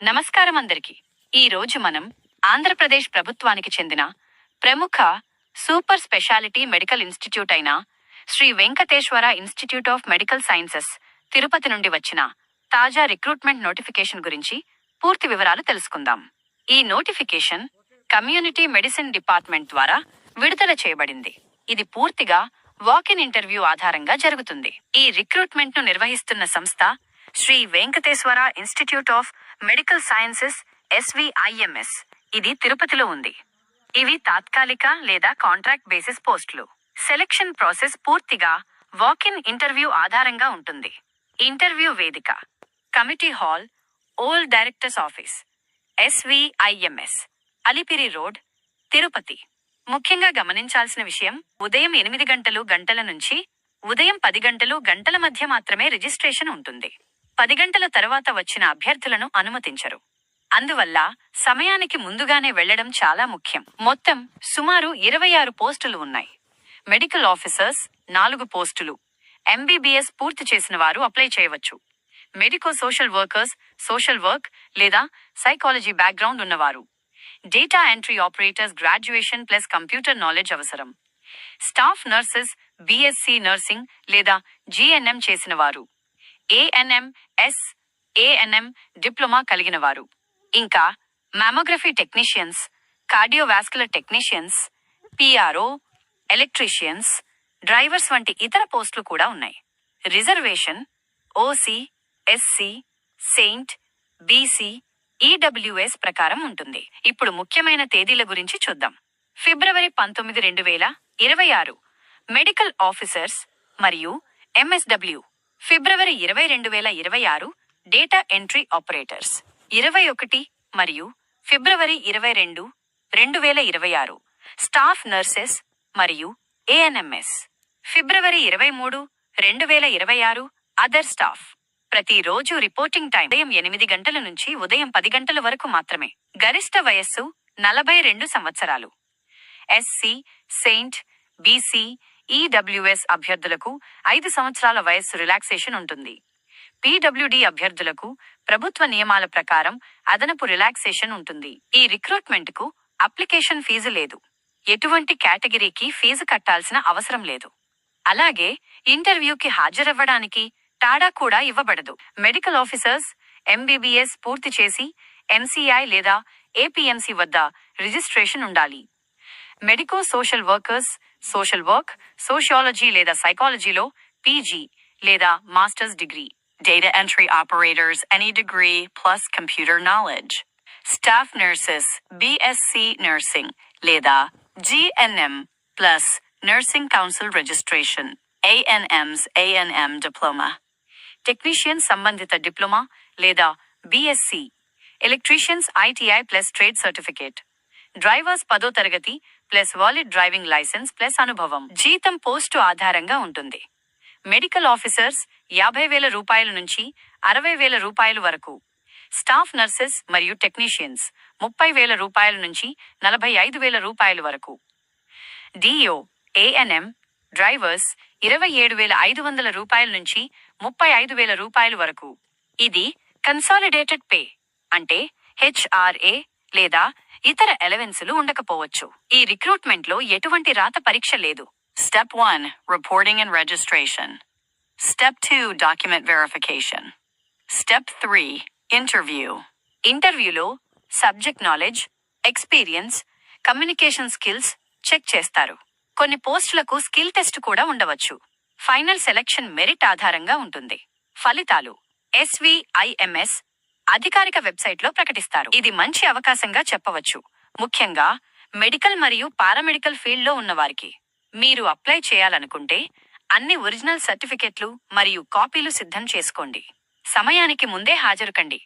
నమస్కారం అందరికి. ఈ రోజు మనం ఆంధ్రప్రదేశ్ ప్రభుత్వానికి చెందిన ప్రముఖ సూపర్ స్పెషాలిటీ మెడికల్ ఇన్స్టిట్యూట్ అయిన Shri Venkateswara institute of medical sciences Tirupati నుండి వచ్చిన తాజా రిక్రూట్మెంట్ నోటిఫికేషన్ గురించి పూర్తి వివరాలు తెలుసుకుందాం. ఈ నోటిఫికేషన్ కమ్యూనిటీ మెడిసిన్ డిపార్ట్మెంట్ ద్వారా విడుదల చేయబడింది. ఇది పూర్తిగా వాక్-ఇన్ ఇంటర్వ్యూ ఆధారంగా జరుగుతుంది. ఈ రిక్రూట్మెంట్ ను నిర్వహిస్తున్న సంస్థ Shri Venkateswara institute of medical sciences SVIMS. ఇది తిరుపతిలో ఉంది. ఇవి తాత్కాలిక లేదా కాంట్రాక్ట్ బేసిస్ పోస్టులు. సెలక్షన్ ప్రాసెస్ పూర్తిగా వాక్-ఇన్ ఇంటర్వ్యూ ఆధారంగా ఉంటుంది. ఇంటర్వ్యూ వేదిక committee hall, old directors office, SVIMS, Alipiri road, Tirupati. ముఖ్యంగా గమనించాల్సిన విషయం, ఉదయం 8 గంటల నుంచి ఉదయం 10 గంటల మధ్య మాత్రమే రిజిస్ట్రేషన్ ఉంటుంది. 10 గంటల తర్వాత వచ్చిన అభ్యర్థులను అనుమతించరు. అందువల్ల సమయానికి ముందుగానే వెళ్లడం చాలా ముఖ్యం. మొత్తం సుమారు 26 పోస్టులు ఉన్నాయి. మెడికల్ ఆఫీసర్స్ 4 పోస్టులు. MBBS పూర్తి చేసిన వారు అప్లై చేయవచ్చు. Medico social workers, social work లేదా సైకాలజీ బ్యాక్గ్రౌండ్ ఉన్నవారు. Data entry operators graduation plus computer knowledge అవసరం. స్టాఫ్ నర్సెస్ BSc నర్సింగ్ లేదా GNM చేసిన వారు. ANM, ANM డిప్లొమా కలిగిన వారు. ఇంకా mammography technicians, cardiovascular technicians, PRO, electricians, drivers వంటి ఇతర పోస్టులు కూడా ఉన్నాయి. Reservation OC, SC, Saint, BC, EWS ప్రకారం ఉంటుంది. ఇప్పుడు ముఖ్యమైన తేదీల గురించి చూద్దాం. ఫిబ్రవరి 19, 2026 మెడికల్ ఆఫీసర్స్ మరియు MSW. ఫిబ్రవరి 20, 2026 డేటా ఎంట్రీ ఆపరేటర్స్. 21 మరియు ఫిబ్రవరి 22, 2026 స్టాఫ్ నర్సెస్ మరియు ANMS. ఫిబ్రవరి 23, 2026 అదర్ స్టాఫ్. ప్రతిరోజు రిపోర్టింగ్ టైం ఉదయం 8 గంటల నుంచి ఉదయం 10 గంటల వరకు మాత్రమే. గరిష్ట వయస్సు 42 సంవత్సరాలు. SC, సెయింట్, BC, EWS అభ్యర్థులకు 5 సంవత్సరాల వయస్సు రిలాక్సేషన్ ఉంటుంది. PWD అభ్యర్థులకు ప్రభుత్వ నియమాల ప్రకారం అదనపు రిలాక్సేషన్ ఉంటుంది. ఈ రిక్రూట్మెంట్ కు అప్లికేషన్ ఫీజు లేదు. ఎటువంటి కేటగిరీకి ఫీజు కట్టాల్సిన అవసరం లేదు. అలాగే ఇంటర్వ్యూకి హాజరవ్వడానికి టాడా కూడా ఇవ్వబడదు. మెడికల్ ఆఫీసర్స్ MBBS పూర్తి చేసి MCI లేదా APMC వద్ద రిజిస్ట్రేషన్ ఉండాలి. Medico social workers, social work, sociology లేదా సైకాలజీలో PG లేదా masters degree. Data entry operators any degree plus computer knowledge. Staff nurses BSc nursing లేదా GNM plus nursing council registration. ANMs ANM diploma. Technicians సంబంధిత diploma లేదా BSc. Electricians ITI plus trade certificate. Drivers 10వ తరగతి plus valid driving licence plus అనుభవం. జీతం post ఆధారంగా ఉంటుంది. Medical officers 50,000 రూపాయల నుంచి 60,000 రూపాయలు వరకు. స్టాఫ్ నర్సెస్ మరియు టెక్నీషియన్స్ 30,000 రూపాయల నుంచి 45,000 రూపాయలు వరకు. DO, ANM, డ్రైవర్స్ 27,500 రూపాయల నుంచి 35,000 రూపాయలు వరకు. ఇది కన్సాలిడేటెడ్ పే అంటే HRA లేదా ఇతర ఎలవెన్సులు ఉండకపోవచ్చు. ఈ రిక్రూట్మెంట్ లో ఎటువంటి రాత పరీక్ష లేదు. Step 1 Reporting and Registration. Step 2 Document Verification. Step 3 Interview. ఇంటర్వ్యూలో subject knowledge, experience, communication skills check చేస్తారు. కొన్ని పోస్టులకు స్కిల్ టెస్ట్ కూడా ఉండవచ్చు. ఫైనల్ సెలక్షన్ మెరిట్ ఆధారంగా ఉంటుంది. ఫలితాలు SVIMS అధికారిక వెబ్సైట్లో ప్రకటిస్తారు. ఇది మంచి అవకాశంగా చెప్పవచ్చు, ముఖ్యంగా మెడికల్ మరియు పారామెడికల్ ఫీల్డ్లో ఉన్నవారికి. మీరు అప్లై చేయాలనుకుంటే అన్ని ఒరిజినల్ సర్టిఫికెట్లు మరియు కాపీలు సిద్ధం చేసుకోండి. సమయానికి ముందే హాజరుకండి.